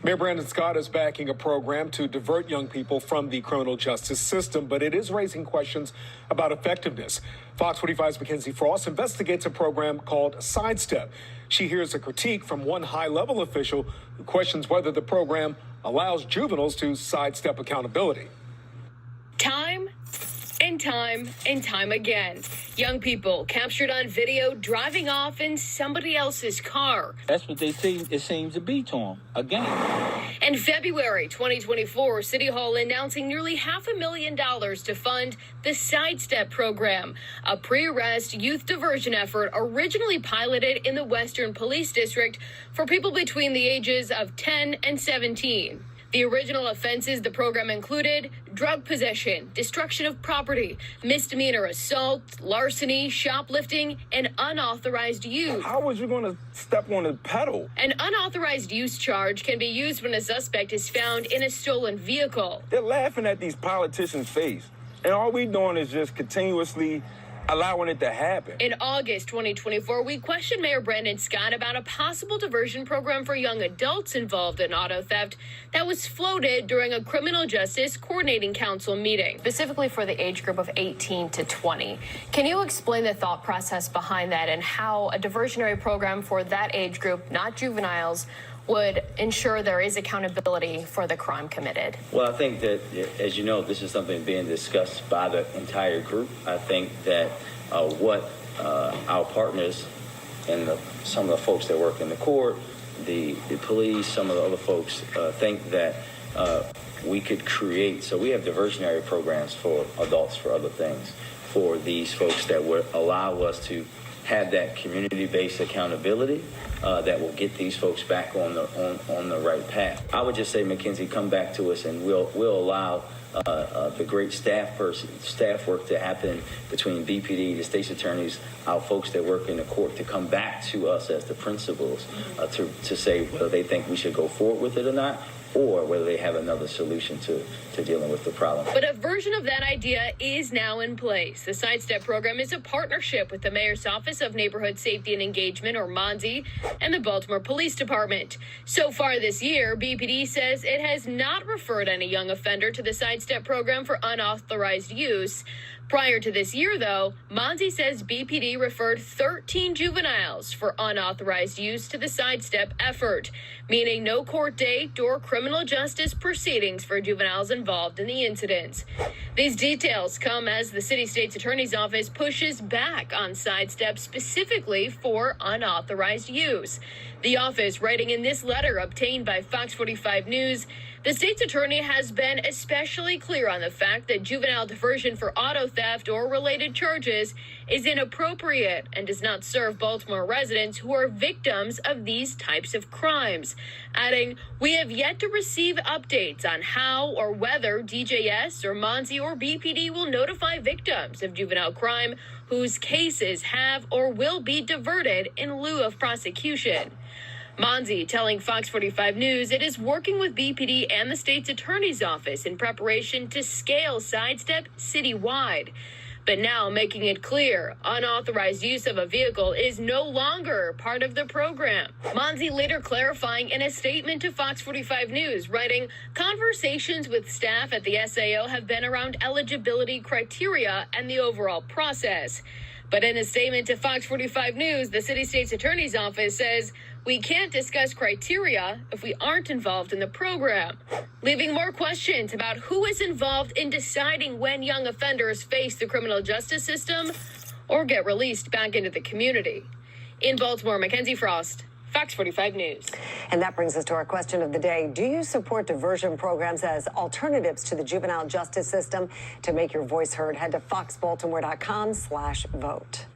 Mayor Brandon Scott is backing a program to divert young people from the criminal justice system, but it is raising questions about effectiveness. Fox 45's Mackenzie Frost investigates a program called Sidestep. She hears a critique from one high-level official who questions whether the program allows juveniles to sidestep accountability. Time and time and time again. Young people captured on video driving off in somebody else's car. That's what it seems to be to them, again. In February 2024, City Hall announcing nearly $500,000 to fund the Sidestep program, a pre-arrest youth diversion effort originally piloted in the Western Police District for people between the ages of 10 and 17. The original offenses the program included drug possession, destruction of property, misdemeanor assault, larceny, shoplifting, and unauthorized use. How was you going to step on the pedal? An unauthorized use charge can be used when a suspect is found in a stolen vehicle. They're laughing at these politicians' face. And all we doing is just continuously allowing it to happen. In August 2024, we questioned Mayor Brandon Scott about a possible diversion program for young adults involved in auto theft that was floated during a criminal justice coordinating council meeting. Specifically for the age group of 18 to 20. Can you explain the thought process behind that and how a diversionary program for that age group, not juveniles, would ensure there is accountability for the crime committed? Well, I think that, as you know, this is something being discussed by the entire group. I think that what our partners and some of the folks that work in the court, the police, some of the other folks think that we could create. So we have diversionary programs for adults, for other things, for these folks that would allow us to have that community-based accountability that will get these folks back on the right path. I would just say, Mackenzie, come back to us, and we'll allow the great staff work to happen between BPD, the state's attorneys, our folks that work in the court, to come back to us as the principals to say whether they think we should go forward with it or not, or whether they have another solution to dealing with the problem. But a version of that idea is now in place. The Sidestep program is a partnership with the Mayor's Office of Neighborhood Safety and Engagement, or MONSE, and the Baltimore Police Department. So far this year, BPD says it has not referred any young offender to the Sidestep program for unauthorized use. Prior to this year, though, MONSE says BPD referred 13 juveniles for unauthorized use to the Sidestep effort, meaning no court date or criminal justice proceedings for juveniles involved in the incidents. These details come as the city state's attorney's office pushes back on Sidestep specifically for unauthorized use. The office, writing in this letter obtained by Fox 45 News, the state's attorney has been especially clear on the fact that juvenile diversion for auto theft or related charges is inappropriate and does not serve Baltimore residents who are victims of these types of crimes. Adding, we have yet to receive updates on how or whether DJS or MONSE or BPD will notify victims of juvenile crime whose cases have or will be diverted in lieu of prosecution. MONSE telling Fox 45 News it is working with BPD and the state's attorney's office in preparation to scale Sidestep citywide. But now making it clear unauthorized use of a vehicle is no longer part of the program. MONSE later clarifying in a statement to Fox 45 News, writing, conversations with staff at the SAO have been around eligibility criteria and the overall process. But in a statement to Fox 45 News, the city state's attorney's office says, we can't discuss criteria if we aren't involved in the program, leaving more questions about who is involved in deciding when young offenders face the criminal justice system or get released back into the community. In Baltimore, Mackenzie Frost, Fox 45 News. And that brings us to our question of the day. Do you support diversion programs as alternatives to the juvenile justice system? To make your voice heard, head to foxbaltimore.com/vote.